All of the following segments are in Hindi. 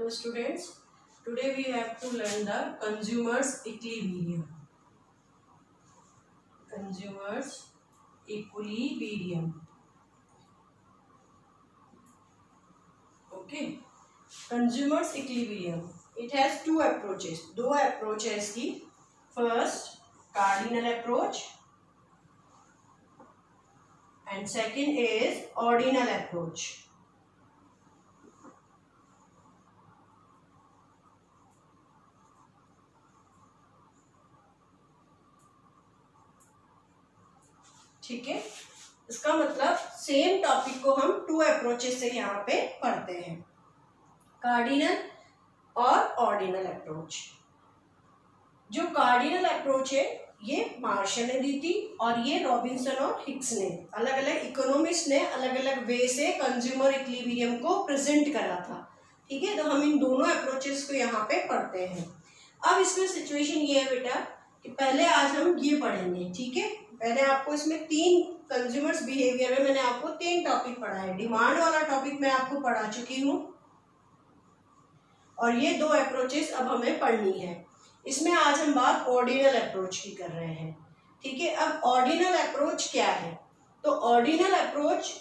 Hello students, today we have to learn the consumers equilibrium. Consumers equilibrium. Okay, consumers equilibrium. It has two approaches. दो approach है इसकी. First, cardinal approach and second is ordinal approach. ठीक है, इसका मतलब सेम टॉपिक को हम टू अप्रोचेस से यहाँ पे पढ़ते हैं, कार्डिनल और ऑर्डिनल अप्रोच. जो कार्डिनल अप्रोच है ये मार्शल ने दी थी और ये रॉबिन्सन और हिक्स ने, अलग अलग इकोनॉमिस्ट ने अलग अलग वे से कंज्यूमर इक्विलिब्रियम को प्रेजेंट करा था. ठीक है, तो हम इन दोनों अप्रोचेस को यहाँ पे पढ़ते हैं. अब इसमें सिचुएशन ये है बेटा कि पहले आज हम ये पढ़ेंगे. ठीक है, पहले आपको इसमें तीन कंज्यूमर्स बिहेवियर में मैंने आपको तीन टॉपिक पढ़ा है. डिमांड वाला टॉपिक मैं आपको पढ़ा चुकी हूँ और ये दो अप्रोचेस अब हमें पढ़नी है. इसमें आज हम बात ऑर्डिनल अप्रोच की कर रहे हैं. ठीक है, अब ऑर्डिनल अप्रोच क्या है? तो ऑर्डिनल अप्रोच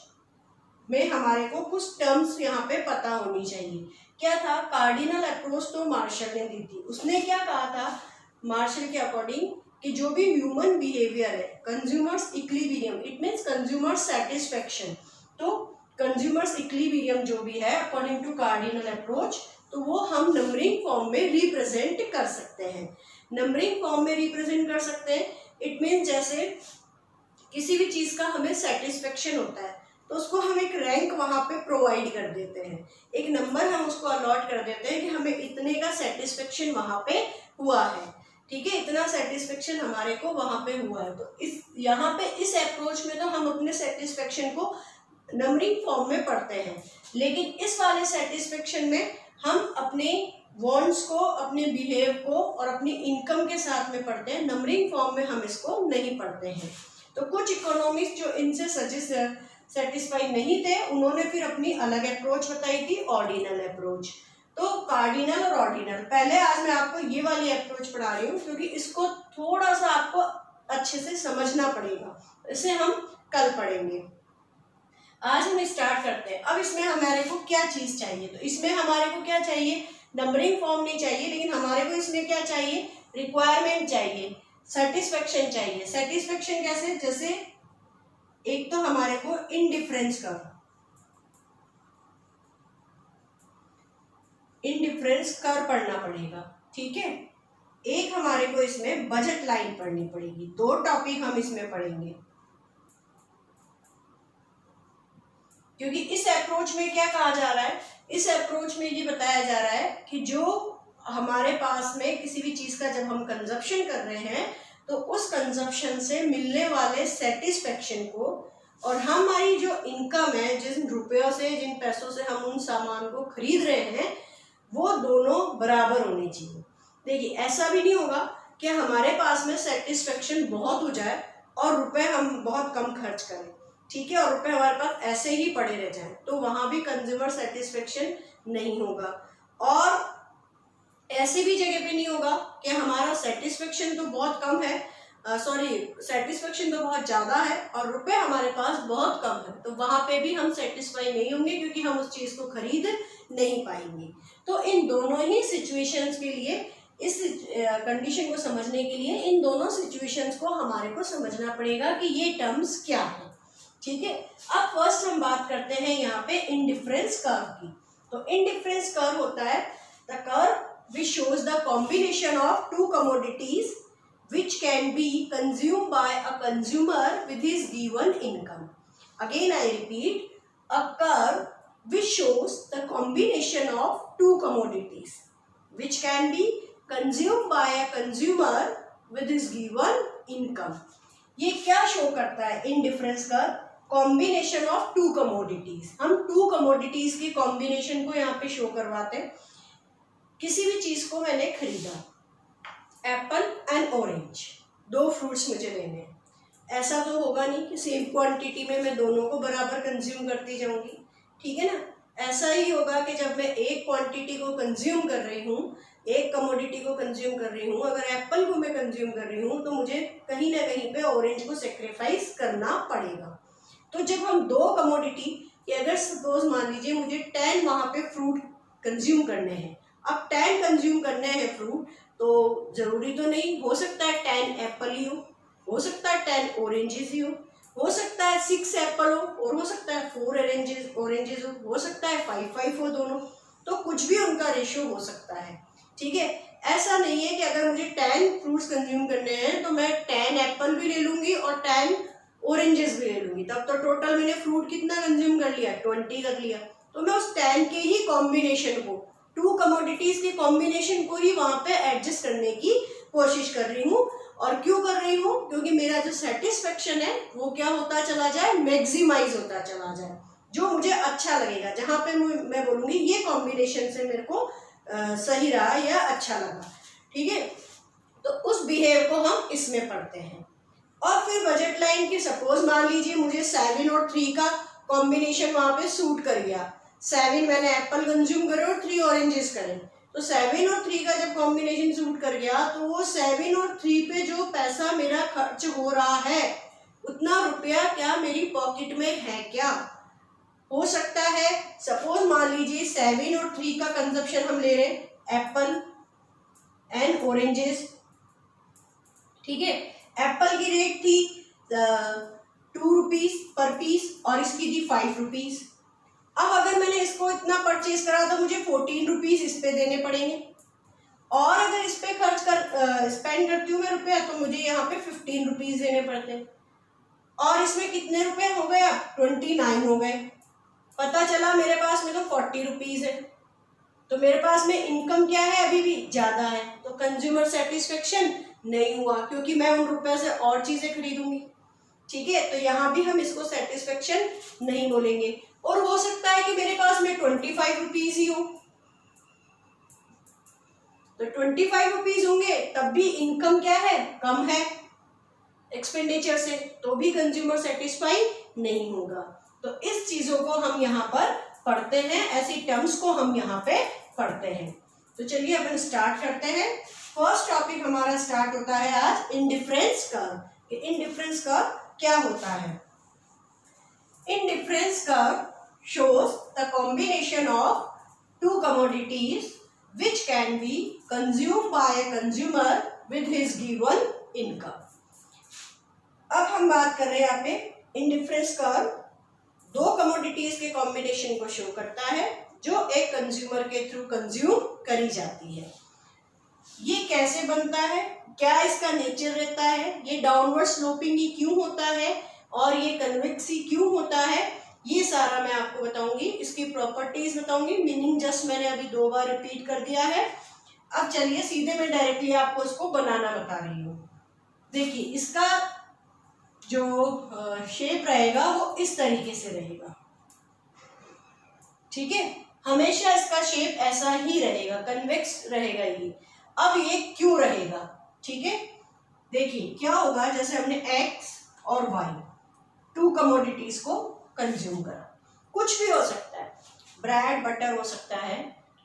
में हमारे को कुछ टर्म्स यहाँ पे पता होनी चाहिए. क्या था? कार्डिनल अप्रोच तो मार्शल ने दी थी. उसने क्या कहा था मार्शल के अकॉर्डिंग कि जो भी ह्यूमन बिहेवियर है, consumers equilibrium, it means consumer satisfaction. तो कंज्यूमर्स इक्विलिब्रियम जो भी है अकॉर्डिंग टू कार्डिनल अप्रोच, तो वो हम नंबरिंग फॉर्म में रिप्रेजेंट कर सकते हैं. नंबरिंग फॉर्म में रिप्रेजेंट कर सकते हैं. इट मीन्स जैसे किसी भी चीज़ का हमें सेटिस्फेक्शन होता है तो उसको हम एक रैंक वहाँ पे प्रोवाइड कर देते हैं, एक नंबर हम उसको अलॉट कर देते हैं कि हमें इतने का सेटिस्फेक्शन वहाँ पे हुआ है. ठीक है, इतना सेटिस्फेक्शन हमारे को वहाँ पे हुआ है. तो इस यहाँ पे इस अप्रोच में तो हम अपने सेटिस्फेक्शन को नंबरिंग फॉर्म में पढ़ते हैं, लेकिन इस वाले सेटिस्फेक्शन में हम अपने वांट्स को, अपने बिहेव को और अपनी इनकम के साथ में पढ़ते हैं. नंबरिंग फॉर्म में हम इसको नहीं पढ़ते हैं. तो कुछ इकोनॉमिस्ट जो इनसे सेटिस्फाई नहीं थे, उन्होंने फिर अपनी अलग अप्रोच बताई थी, ऑर्डिनल अप्रोच. तो कार्डिनल और ऑर्डिनल, पहले आज मैं आपको ये वाली अप्रोच पढ़ा रही हूँ क्योंकि इसको थोड़ा सा आपको अच्छे से समझना पड़ेगा. इसे हम कल पढ़ेंगे. आज हम स्टार्ट करते हैं. अब इसमें हमारे को क्या चीज़ चाहिए? तो इसमें हमारे को क्या चाहिए? नंबरिंग फॉर्म नहीं चाहिए, लेकिन हमारे को इसमें क्या चाहिए? रिक्वायरमेंट चाहिए, सेटिस्फेक्शन चाहिए. सेटिस्फेक्शन कैसे? जैसे एक तो हमारे को इंडिफरेंस कर्व, इंडिफरेंस कर्व पढ़ना पड़ेगा. ठीक है, एक हमारे को इसमें बजट लाइन पढ़नी पड़ेगी. दो टॉपिक हम इसमें पढ़ेंगे क्योंकि इस अप्रोच में क्या कहा जा रहा है? इस अप्रोच में ये बताया जा रहा है कि जो हमारे पास में किसी भी चीज़ का जब हम कंजप्शन कर रहे हैं तो उस कंजप्शन से मिलने वाले सेटिस्फेक्शन को और हमारी जो इनकम है, जिन रुपयों से, जिन पैसों से हम उन सामान को खरीद रहे हैं, वो दोनों बराबर होनी चाहिए. देखिए, ऐसा भी नहीं होगा कि हमारे पास में सेटिस्फेक्शन बहुत हो जाए और रुपए हम बहुत कम खर्च करें. ठीक है, और रुपए हमारे पास ऐसे ही पड़े रह जाएं, तो वहाँ भी कंज्यूमर सेटिस्फेक्शन नहीं होगा. और ऐसी भी जगह पे नहीं होगा कि हमारा सेटिस्फेक्शन तो बहुत कम है, सेटिस्फेक्शन तो बहुत ज़्यादा है और रुपए हमारे पास बहुत कम है, तो वहाँ पे भी हम सेटिस्फाई नहीं होंगे क्योंकि हम उस चीज़ को खरीद नहीं पाएंगे. तो इन दोनों ही सिचुएशंस के लिए, इस कंडीशन को समझने के लिए इन दोनों सिचुएशंस को हमारे को समझना पड़ेगा कि ये टर्म्स क्या है. ठीक है, अब फर्स्ट हम बात करते हैं यहाँ पे इंडिफरेंस कर्व की. तो इंडिफरेंस कर्व होता है the curve which shows the combination of two commodities which can be consumed by a consumer with his given income. Again I repeat, a curve which shows the combination of two commodities which can be consumed by a consumer with his given income. ये क्या शो करता है? Indifference curve, combination of to commodities. हम टू कमोडिटीज की कॉम्बिनेशन को यहाँ पे शो करवाते हैं. किसी भी चीज को मैंने खरीदा, एप्पल एंड ऑरेंज, दो फ्रूट्स मुझे लेने हैं. ऐसा तो होगा नहीं कि सेम क्वांटिटी में मैं दोनों को बराबर कंज्यूम करती जाऊंगी. ठीक है ना, ऐसा ही होगा कि जब मैं एक क्वांटिटी को कंज्यूम कर रही हूँ, एक कमोडिटी को कंज्यूम कर रही हूँ, अगर एप्पल को मैं कंज्यूम कर रही हूँ तो मुझे कहीं ना कहीं पे ऑरेंज को सेक्रीफाइस करना पड़ेगा। तो जब हम दो कमोडिटी कि अगर सपोज मान लीजिए मुझे 10 वहाँ पे फ्रूट कंज्यूम करने हैं, अब 10 कंज्यूम करने हैं फ्रूट, तो जरूरी तो नहीं, हो सकता है 10 एप्पल ही हो सकता है 10 ऑरेंजेस ही हो सकता है 6 एप्पल और हो सकता है 4 ऑरेंजेस हो सकता है 5 हो दोनों, तो कुछ भी उनका रेशियो हो सकता है। ठीक है, ऐसा नहीं है कि अगर मुझे 10 फ्रूट्स कंज्यूम करने हैं तो मैं 10 एप्पल भी ले लूंगी और 10 ऑरेंजेस भी ले लूंगी, तब तो टोटल मैंने फ्रूट कितना कंज्यूम कर लिया, 20 कर लिया। तो मैं उस 10 के ही कॉम्बिनेशन को, 2 कमोडिटीज के कॉम्बिनेशन को ही वहां पे एडजस्ट करने की कोशिश कर रही हूँ। और क्यों कर रही हूँ, क्योंकि मेरा जो सेटिस्फेक्शन है वो क्या होता चला जाए, मैक्सिमाइज होता चला जाए, जो मुझे अच्छा लगेगा, जहां पे मैं बोलूंगी ये कॉम्बिनेशन से मेरे को सही रहा या अच्छा लगा। ठीक है, तो उस बिहेव को हम इसमें पढ़ते हैं। और फिर बजट लाइन की सपोज मान लीजिए मुझे 7 और 3 का कॉम्बिनेशन वहां पे सूट कर गया, 7 मैंने एप्पल कंज्यूम करे और 3 ऑरेंजेस करें, तो 7 और 3 का जब कॉम्बिनेशन सूट कर गया तो वो 7 और 3 पे जो पैसा मेरा खर्च हो रहा है उतना रुपया क्या मेरी पॉकेट में है क्या, हो सकता है सपोज मान लीजिए 7 और 3 का कंजप्शन हम ले रहे हैं एप्पल एंड ऑरेंजेस। ठीक है, एप्पल की रेट थी 2 रुपीज पर पीस और इसकी थी 5 रुपीज। अब अगर मैंने इसको इतना परचेज करा तो मुझे 14 रुपीज इस पे देने पड़ेंगे, और अगर इस पे खर्च कर स्पेंड करती हूँ मैं रुपया तो मुझे यहाँ पे 15 रुपीज देने पड़ते हैं, और इसमें कितने रुपए हो गए, अब 29 हो गए। पता चला मेरे पास में तो 40 रुपीज है, तो मेरे पास में इनकम क्या है, अभी भी ज्यादा है, तो कंज्यूमर सेटिस्फेक्शन नहीं हुआ, क्योंकि मैं उन रुपए से और चीजें खरीदूंगी। ठीक है, तो यहाँ भी हम इसको सेटिस्फेक्शन नहीं बोलेंगे। और हो सकता है कि मेरे पास में 25 रुपीज ही हो, तो 25 रुपीज होंगे तब भी इनकम क्या है, कम है एक्सपेंडिचर से, तो भी कंज्यूमर सेटिस्फाई नहीं होगा। तो इस चीजों को हम यहाँ पर पढ़ते हैं, ऐसी टर्म्स को हम यहाँ पे पढ़ते हैं। तो चलिए अपन स्टार्ट करते हैं। फर्स्ट टॉपिक हमारा स्टार्ट होता है आज इंडिफरेंस कर्व। इंडिफरेंस कर्व क्या होता है? Indifference curve shows the combination of two commodities which can be consumed by a consumer with his given income। अब हम बात कर रहे हैं यहाँ पे इंडिफरेंस कर्व दो कमोडिटीज के कॉम्बिनेशन को शो करता है जो एक कंज्यूमर के थ्रू कंज्यूम करी जाती है। ये कैसे बनता है, क्या इसका नेचर रहता है, ये डाउनवर्ड स्लोपिंग ही क्यों होता है और ये कन्वेक्स ही क्यों होता है, ये सारा मैं आपको बताऊंगी। इसकी प्रॉपर्टीज बताऊंगी, मीनिंग जस्ट मैंने अभी 2 बार रिपीट कर दिया है। अब चलिए सीधे मैं डायरेक्टली आपको इसको बनाना बता रही हूँ। देखिए इसका जो शेप रहेगा वो इस तरीके से रहेगा। ठीक है, हमेशा इसका शेप ऐसा ही रहेगा, कन्वेक्स रहेगा ये। अब ये क्यों रहेगा? ठीक है, देखिए क्या होगा, जैसे हमने एक्स और वाई 2 कमोडिटीज को कंज्यूम करा, कुछ भी हो सकता है, ब्रेड बटर हो सकता है,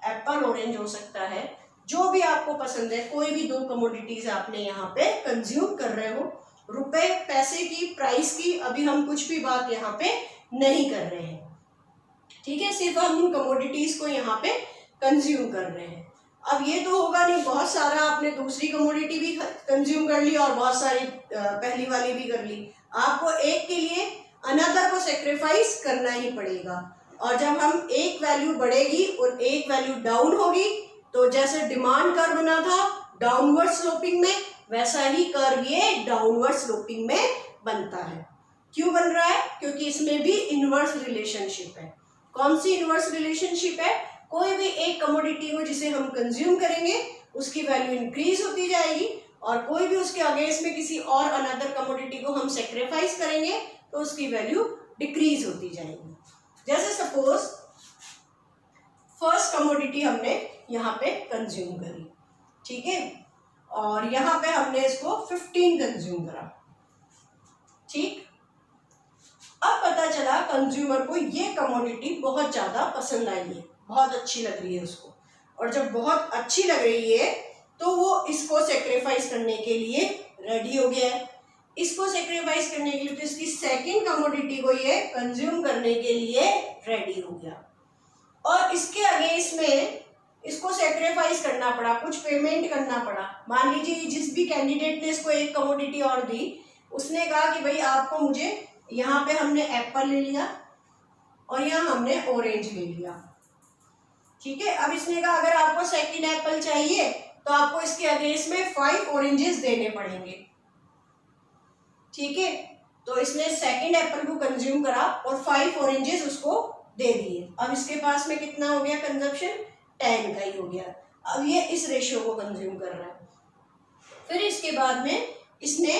एप्पल ऑरेंज हो सकता है, जो भी आपको पसंद है, कोई भी 2 कमोडिटीज आपने यहाँ पे कंज्यूम कर रहे हो। रुपए पैसे की, प्राइस की अभी हम कुछ भी बात यहाँ पे नहीं कर रहे हैं। ठीक है, सिर्फ हम उन कमोडिटीज को यहाँ पे कंज्यूम कर रहे हैं। अब ये तो होगा नहीं, बहुत सारा आपने दूसरी कमोडिटी भी कंज्यूम कर ली और बहुत सारी पहली वाली भी कर ली, आपको एक के लिए अनदर को सेक्रीफाइस करना ही पड़ेगा। और जब हम एक वैल्यू बढ़ेगी और एक वैल्यू डाउन होगी, तो जैसे डिमांड कर्व बना था डाउनवर्ड स्लोपिंग में, वैसा ही कर्व ये डाउनवर्ड स्लोपिंग में बनता है। क्यों बन रहा है? क्योंकि इसमें भी इनवर्स रिलेशनशिप है। कौन सी इनवर्स रिलेशनशिप है? कोई भी एक कमोडिटी को जिसे हम कंज्यूम करेंगे उसकी वैल्यू इंक्रीज होती जाएगी, और कोई भी उसके अगेंस्ट में किसी और अनदर कमोडिटी को हम सेक्रीफाइस करेंगे तो उसकी वैल्यू डिक्रीज होती जाएगी। जैसे सपोज फर्स्ट कमोडिटी हमने यहाँ पे कंज्यूम करी, ठीक है, और यहाँ पे हमने इसको 15 कंज्यूम करा। ठीक, अब पता चला कंज्यूमर को ये कमोडिटी बहुत ज़्यादा पसंद आई है, बहुत अच्छी लग रही है उसको, और जब बहुत अच्छी लग रही है तो वो इसको सेक्रीफाइस करने के लिए रेडी हो गया है। इसको सेक्रीफाइस करने के लिए तो इसकी सेकंड कमोडिटी को ये कंज्यूम करने के लिए रेडी हो गया, और इसके अगेंस्ट में इसको सेक्रीफाइस करना पड़ा, कुछ पेमेंट करना पड़ा। मान लीजिए जिस भी कैंडिडेट ने इसको एक कमोडिटी और दी, उसने कहा कि भाई आपको मुझे, यहाँ पे हमने एप्पल ले लिया और यहाँ हमने ऑरेंज ले लिया, ठीक है। अब इसने कहा अगर आपको सेकंड एप्पल चाहिए तो आपको इसके अगेंस्ट में 5 ऑरेंजेस देने पड़ेंगे, ठीक है। तो इसने सेकंड एप्पल को कंज्यूम करा और 5 ऑरेंजेस उसको दे दिए। अब इसके पास में कितना हो गया कंजप्शन, 10 का ही हो गया। अब ये इस रेशियो को कंज्यूम कर रहा है। फिर इसके बाद में इसने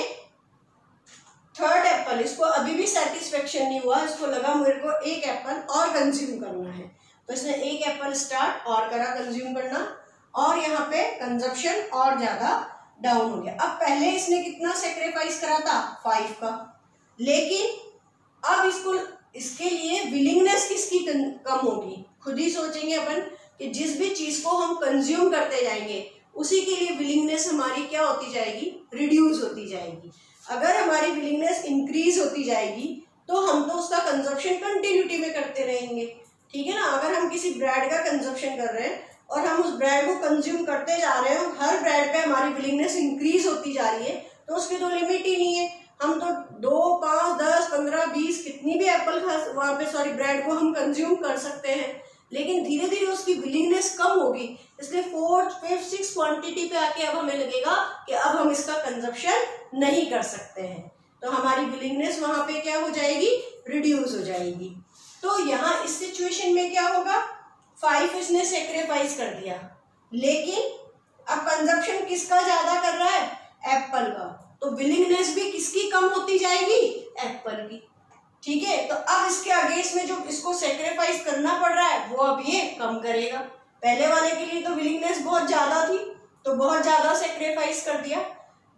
थर्ड एप्पल, इसको अभी भी सेटिस्फेक्शन नहीं हुआ, इसको लगा मेरे को एक एप्पल और कंज्यूम करना है, तो इसने एक एप्पल स्टार्ट और करा कंज्यूम करना, और यहाँ पे कंजप्शन और ज्यादा डाउन हो गया। अब पहले इसने कितना सेक्रीफाइस करा था, 5 का, लेकिन अब इसको, इसके लिए विलिंगनेस किसकी कम होगी, खुद ही सोचेंगे अपन कि जिस भी चीज को हम कंज्यूम करते जाएंगे उसी के लिए विलिंगनेस हमारी क्या होती जाएगी, रिड्यूस होती जाएगी। अगर हमारी विलिंगनेस इंक्रीज होती जाएगी तो हम तो उसका कंजप्शन कंटिन्यूटी में करते रहेंगे, ठीक है ना। अगर हम किसी ब्रेड का कंजप्शन कर रहे हैं और हम उस ब्रेड को कंज्यूम करते जा रहे हैं, हर ब्रेड पे हमारी विलिंगनेस इंक्रीज होती जा रही है, तो उसकी तो लिमिट ही नहीं है। हम तो 2, 5, 10, 15, 20 कितनी भी एप्पल वहाँ पे ब्रेड को हम कंज्यूम कर सकते हैं, लेकिन धीरे धीरे उसकी विलिंगनेस कम होगी, इसलिए 4th, 5th, 6th क्वांटिटी पे आके अब हमें लगेगा कि अब हम इसका कंजप्शन नहीं कर सकते हैं, तो हमारी विलिंगनेस वहां पे क्या हो जाएगी, रिड्यूस हो जाएगी। तो यहाँ इस सिचुएशन में क्या होगा, 5 इसने सेक्रीफाइस कर दिया, लेकिन अब कंजप्शन किसका ज्यादा कर रहा है, एप्पल का, तो विलिंगनेस भी किसकी कम होती जाएगी, एप्पल की, ठीक है। तो अब इसके अगेंस्ट में जो इसको सेक्रीफाइस करना पड़ रहा है वो अब ये कम करेगा। पहले वाले के लिए तो विलिंगनेस बहुत ज्यादा थी तो बहुत ज्यादा सेक्रीफाइस कर दिया,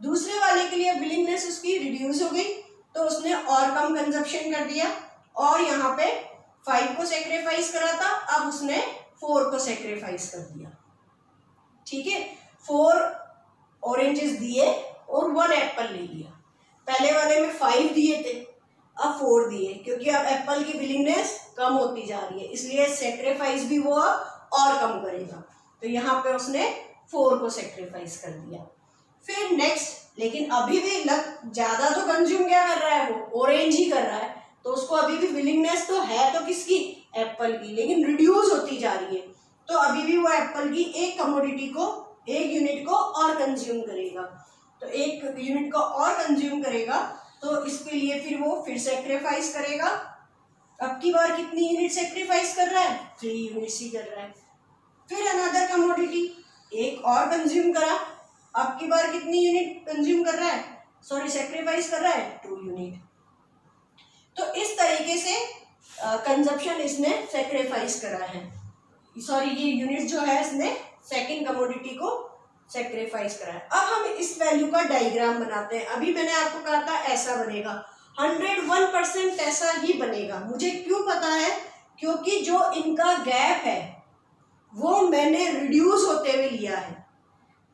दूसरे वाले के लिए विलिंगनेस उसकी रिड्यूस हो गई तो उसने और कम कंजप्शन कर दिया, और यहाँ पे 5 को सेक्रीफाइस करा था, अब उसने 4 को सेक्रीफाइस कर दिया, ठीक है। 4 ऑरेंजेस दिए और 1 एप्पल ले लिया। पहले वाले में 5 दिए थे, अब 4 दिए, क्योंकि अब एप्पल की विलिंगनेस कम होती जा रही है, इसलिए सेक्रीफाइस भी वो और कम करेगा, तो यहाँ पे उसने 4 को सेक्रीफाइस कर दिया। फिर नेक्स्ट, लेकिन अभी भी ज्यादा तो कंज्यूम क्या कर रहा है, वो ऑरेंज ही कर रहा है, तो उसको अभी भी विलिंगनेस तो है तो किसकी, एप्पल की, लेकिन रिड्यूस होती जा रही है, तो अभी भी वो एप्पल की एक कमोडिटी को, एक यूनिट को और कंज्यूम करेगा, तो एक यूनिट को और कंज्यूम करेगा, तो इसके लिए फिर वो फिर सेक्रीफाइस करेगा। अब की बार कितनी यूनिट सेक्रीफाइस कर रहा है, 3 यूनिट्स ही कर रहा है। फिर अनदर कमोडिटी एक और कंज्यूम करा, अब की बार कितनी यूनिट कंज्यूम कर रहा है, सेक्रीफाइस कर रहा है, 2 यूनिट। तो इस तरीके से कंजप्शन इसने सेक्रीफाइस करा है, ये यूनिट जो है इसने सेकंड कमोडिटी को सेक्रीफाइस करा है। अब हम इस वैल्यू का डायग्राम बनाते हैं। अभी मैंने आपको कहा था ऐसा बनेगा, 101% ऐसा ही बनेगा। मुझे क्यों पता है, क्योंकि जो इनका गैप है वो मैंने रिड्यूस होते हुए लिया है,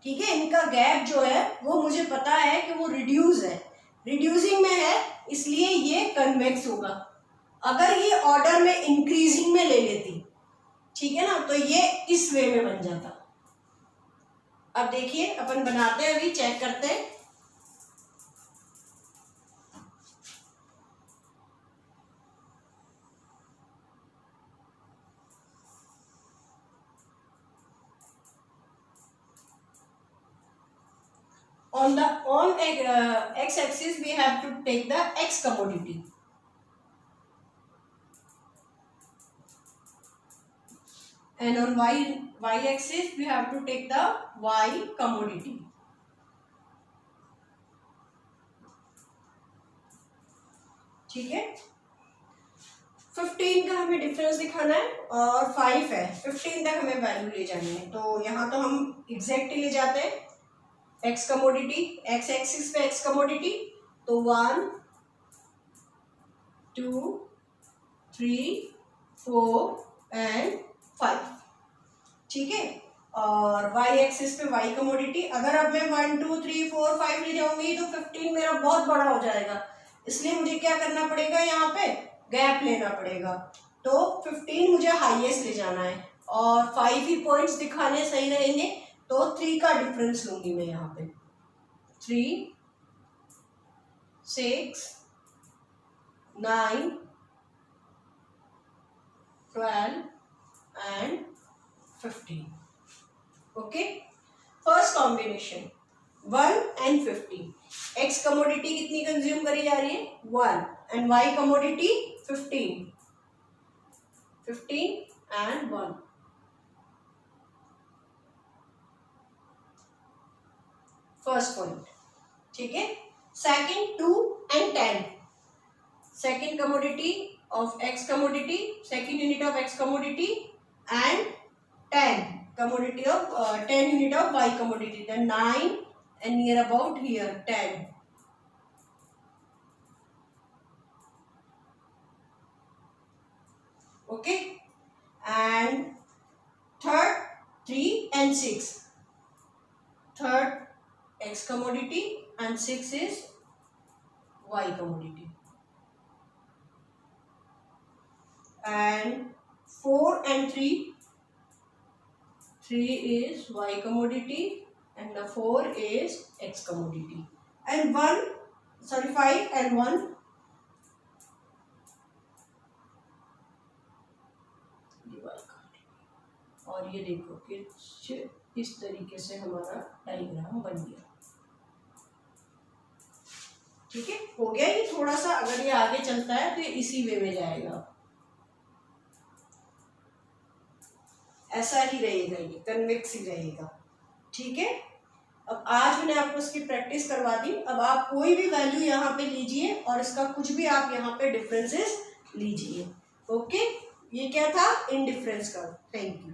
ठीक है। इनका गैप जो है वो मुझे पता है कि वो रिड्यूस है, रिड्यूसिंग में है, इसलिए ये कन्वेक्स होगा। अगर ये ऑर्डर में इंक्रीजिंग में ले लेती, ठीक है ना, तो ये इस वे में बन जाता। अब देखिए अपन बनाते हैं, अभी चेक करते हैं। On x axis we have to take the x commodity, and on y axis we have to take the y commodity, ठीक है। 15 का हमें डिफरेंस दिखाना है और 5 है, 15 तक हमें वैल्यू ले जानी है, तो यहाँ तो हम एग्जैक्टली ले जाते हैं। एक्स कमोडिटी, एक्स एक्सिस पे एक्स कमोडिटी, तो 1 2, 3, 4 एंड 5। ठीक है, और y एक्सिस पे y कमोडिटी, अगर अब मैं 1, 2, 3, 4, 5 ले जाऊंगी तो 15 मेरा बहुत बड़ा हो जाएगा, इसलिए मुझे क्या करना पड़ेगा, यहाँ पे गैप लेना पड़ेगा। तो 15 मुझे हाईएस्ट ले जाना है और 5 ही पॉइंट्स दिखाने सही रहेंगे, तो 3 का डिफरेंस लूंगी मैं यहाँ पे। 3, 6, 9, 12 and 15। Okay, first combination 1 and 15। X commodity कितनी कंज्यूम करी जा रही है, 1, and y commodity 15 and 1। First point, ठीक है। Second 2 and 10। Second commodity of x commodity, second unit of x commodity and 10 commodity of 10 unit of y commodity, then 9 and near about here 10. Okay, and third 3 and 6. Third x commodity and 6 is y commodity, and 4 and 3. 3 is y commodity and the 4 is x commodity, and 5 and 1 और ये देखो कि इस तरीके से हमारा डायग्राम बन गया। ठीक है, हो गया ये। थोड़ा सा अगर ये आगे चलता है तो ये इसी वे में जाएगा, ऐसा ही रहेगा, ये कन्वेक्स ही रहेगा। ठीक है, अब आज मैंने आपको इसकी प्रैक्टिस करवा दी। अब आप कोई भी वैल्यू यहाँ पे लीजिए और इसका कुछ भी आप यहाँ पे डिफरेंसेस लीजिए। ओके, ये क्या था, इनडिफरेंस का। Thank you.